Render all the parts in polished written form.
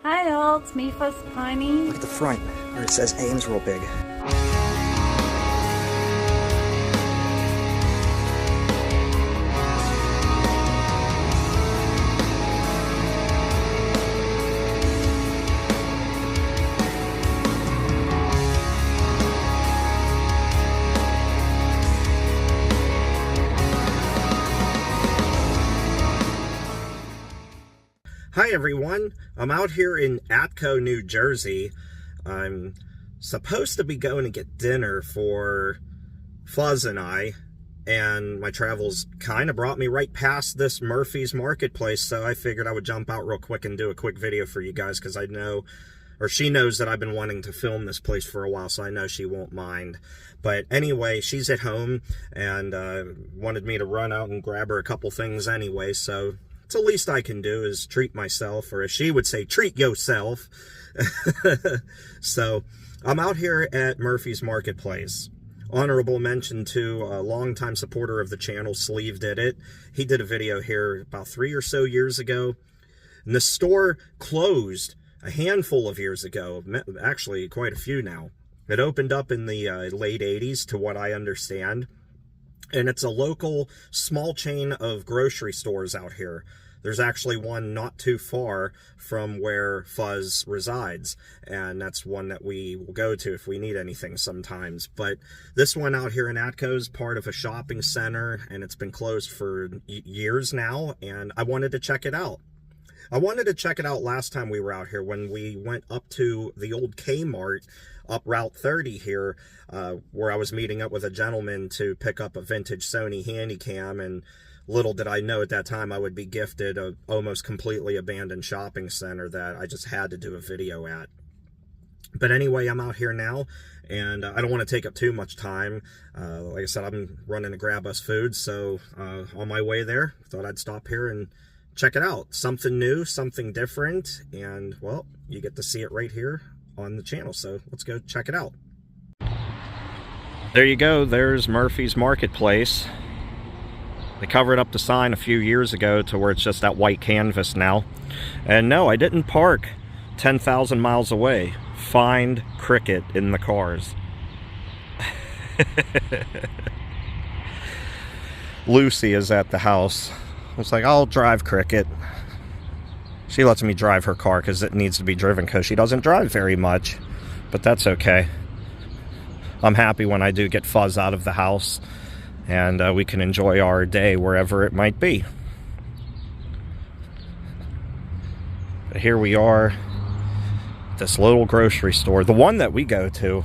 Hi all, it's me, Fuzz The Piney. Look at the front where it says Ames real big. Hi everyone, I'm out here in Atco, New Jersey. I'm supposed to be going to get dinner for Fuzz and I, and my travels kind of brought me right past this Murphy's Marketplace, so I figured I would jump out real quick and do a quick video for you guys, because I know, or she knows that I've been wanting to film this place for a while, so I know she won't mind. But anyway, she's at home, and wanted me to run out and grab her a couple things anyway, so the least I can do is treat myself, or as she would say, treat yourself. So I'm out here at Murphy's Marketplace. Honorable mention to a longtime supporter of the channel, Sleeve did it. He did a video here about 3 or so years ago. And the store closed a handful of years ago, actually quite a few now. It opened up in the late 80s, to what I understand. And it's a local small chain of grocery stores out here. There's actually one not too far from where Fuzz resides, and that's one that we will go to if we need anything sometimes. But this one out here in Atco is part of a shopping center, and it's been closed for years now, and I wanted to check it out. I wanted to check it out last time we were out here when we went up to the old Kmart up Route 30 here, where I was meeting up with a gentleman to pick up a vintage Sony Handycam, and little did I know at that time I would be gifted a almost completely abandoned shopping center that I just had to do a video at. But anyway, I'm out here now, and I don't want to take up too much time. Like I said, I'm running to grab us food, so on my way there, thought I'd stop here and check it out. Something new, something different, and well, you get to see it right here on the channel, so let's go check it out. There you go, there's Murphy's Marketplace. They covered up the sign a few years ago to where it's just that white canvas now. And no, I didn't park 10,000 miles away. Find cricket in the cars. Lucy is at the house. It's like, I'll drive cricket. She lets me drive her car because it needs to be driven because she doesn't drive very much. But that's okay. I'm happy when I do get Fuzz out of the house, and we can enjoy our day wherever it might be. But here we are, this little grocery store. The one that we go to,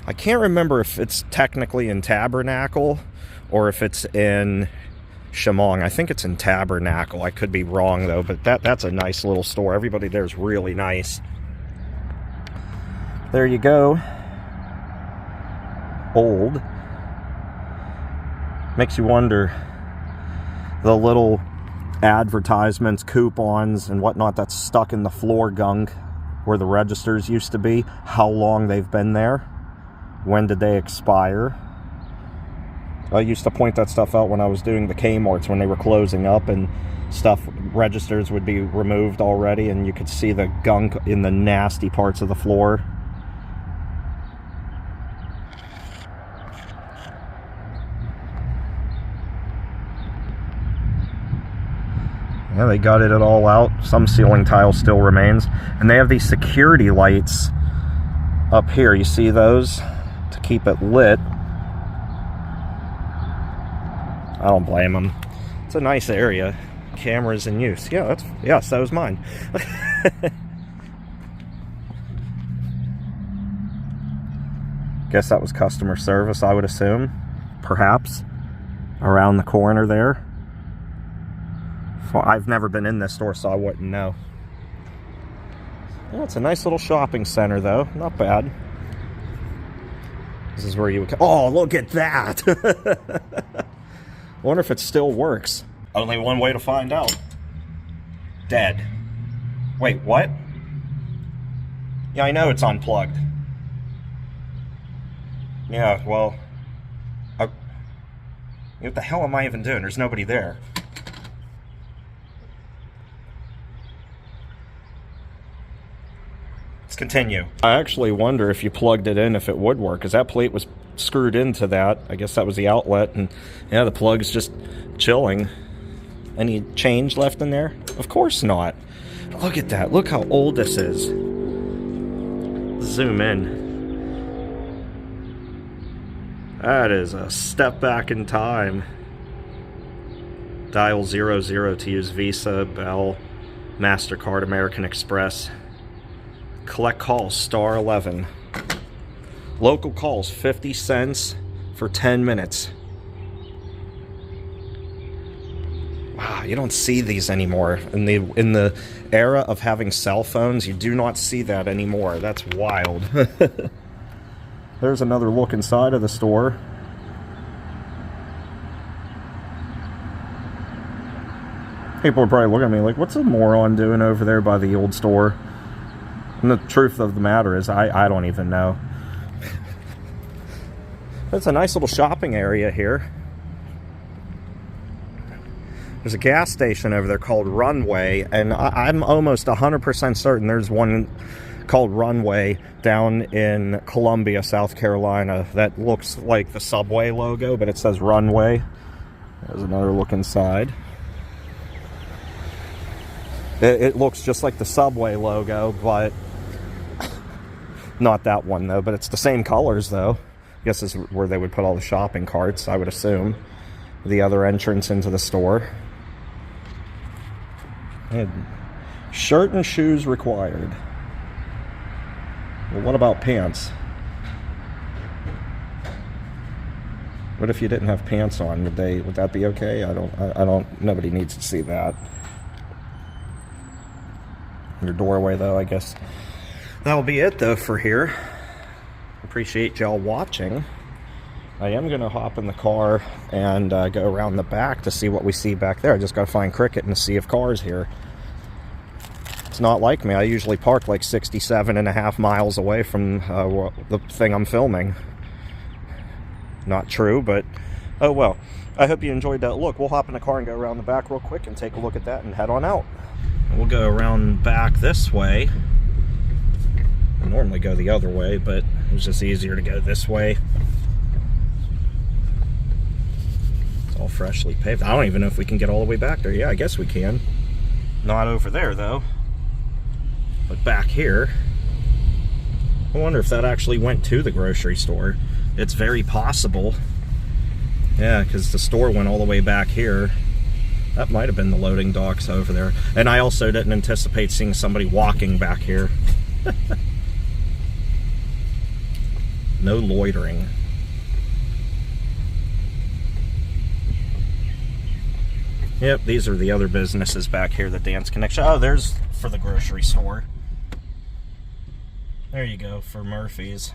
I can't remember if it's technically in Tabernacle or if it's in Shamong. I think it's in Tabernacle. I could be wrong though, but that's a nice little store. Everybody there's really nice. There you go. Old. Makes you wonder, the little advertisements, coupons, and whatnot that's stuck in the floor gunk where the registers used to be, how long they've been there, when did they expire. I used to point that stuff out when I was doing the Kmarts when they were closing up, and stuff, registers would be removed already, and you could see the gunk in the nasty parts of the floor. Yeah, they gutted it all out. Some ceiling tile still remains. And they have these security lights up here. You see those? To keep it lit. I don't blame them. It's a nice area. Cameras in use. Yeah, yes, that was mine. Guess that was customer service, I would assume. Perhaps. Around the corner there. I've never been in this store, so I wouldn't know. Yeah, it's a nice little shopping center, though. Not bad. This is where you would... Oh, look at that! I wonder if it still works. Only one way to find out. Dead. Wait, what? Yeah, I know it's unplugged. Yeah, well... what the hell am I even doing? There's nobody there. Let's continue. I actually wonder if you plugged it in if it would work, because that plate was screwed into that. I guess that was the outlet, and yeah, the plug's just chilling. Any change left in there? Of course not. Look at that. Look how old this is. Zoom in. That is a step back in time. Dial 00 to use Visa, Bell, MasterCard, American Express. Collect calls, star 11. Local calls, 50 cents for 10 minutes. Wow, you don't see these anymore. In the era of having cell phones, you do not see that anymore. That's wild. There's another look inside of the store. People are probably looking at me like, what's a moron doing over there by the old store? And the truth of the matter is, I don't even know. It's a nice little shopping area here. There's a gas station over there called Runway, and I'm almost 100% certain there's one called Runway down in Columbia, South Carolina, that looks like the Subway logo, but it says Runway. There's another look inside. It looks just like the Subway logo, but not that one though, but it's the same colors though. I guess this is where they would put all the shopping carts, I would assume. The other entrance into the store. And shirt and shoes required. Well, what about pants? What if you didn't have pants on? Would that be okay? I don't, nobody needs to see that. Your doorway though, I guess. That'll be it though for here. Appreciate y'all watching. I am going to hop in the car and go around the back to see what we see back there. I just got to find Cricket and see if cars here. It's not like me. I usually park like 67.5 miles away from the thing I'm filming. Not true, but oh well. I hope you enjoyed that look. We'll hop in the car and go around the back real quick and take a look at that and head on out. We'll go around back this way. I normally go the other way, but it was just easier to go this way. It's all freshly paved. I don't even know if we can get all the way back there. Yeah, I guess we can. Not over there, though. But back here, I wonder if that actually went to the grocery store. It's very possible. Yeah, because the store went all the way back here. That might have been the loading docks over there. And I also didn't anticipate seeing somebody walking back here. No loitering. Yep, these are the other businesses back here, the Dance Connection. Oh, there's for the grocery store. There you go, for Murphy's.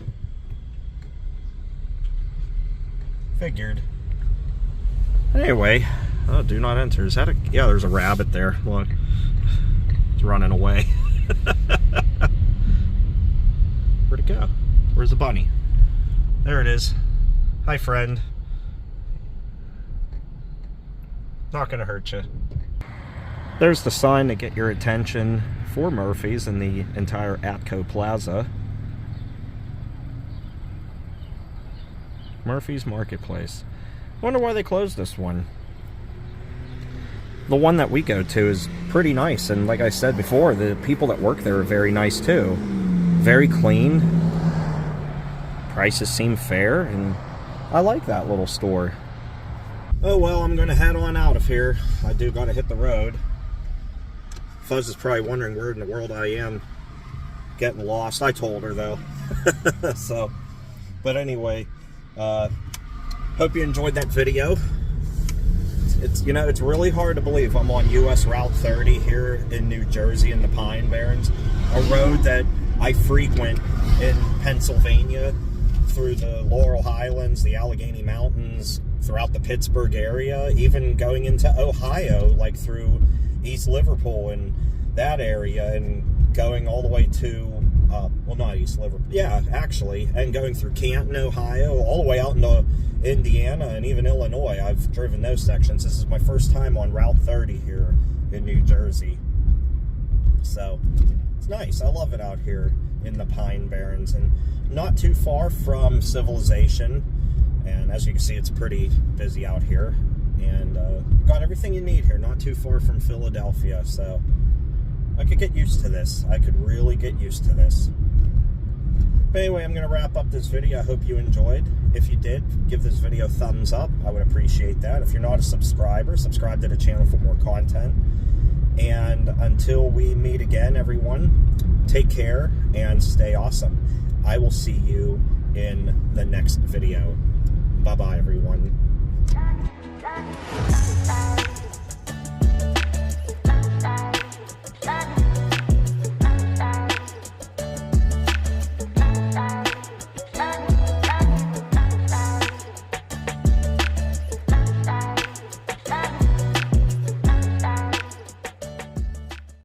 Figured. Anyway, oh, do not enter. Is that a... Yeah, there's a rabbit there. Look. It's running away. Where'd it go? Where's the bunny? There it is. Hi, friend. Not gonna hurt you. There's the sign to get your attention for Murphy's in the entire Atco Plaza. Murphy's Marketplace. Wonder why they closed this one. The one that we go to is pretty nice, and like I said before, the people that work there are very nice too. Very clean. Prices seem fair, and I like that little store. Oh well, I'm gonna head on out of here. I do gotta hit the road. Fuzz is probably wondering where in the world I am. Getting lost. I told her though. So, but anyway, hope you enjoyed that video. It's, you know, it's really hard to believe I'm on US Route 30 here in New Jersey in the Pine Barrens, a road that I frequent in Pennsylvania through the Laurel Highlands, the Allegheny Mountains, throughout the Pittsburgh area, even going into Ohio, like through East Liverpool and that area, and going all the way to, well, not East Liverpool, yeah, actually, and going through Canton, Ohio, all the way out into Indiana and even Illinois. I've driven those sections. This is my first time on Route 30 here in New Jersey. So, it's nice. I love it out here in the Pine Barrens, and not too far from civilization. And as you can see, it's pretty busy out here, and got everything you need here, not too far from Philadelphia. So I could get used to this. I could really get used to this. But anyway, I'm going to wrap up this video. I hope you enjoyed. If you did, give this video a thumbs up. I would appreciate that. If you're not a subscriber, subscribe to the channel for more content. And until we meet again, everyone, take care and stay awesome. I will see you in the next video. Bye-bye, everyone.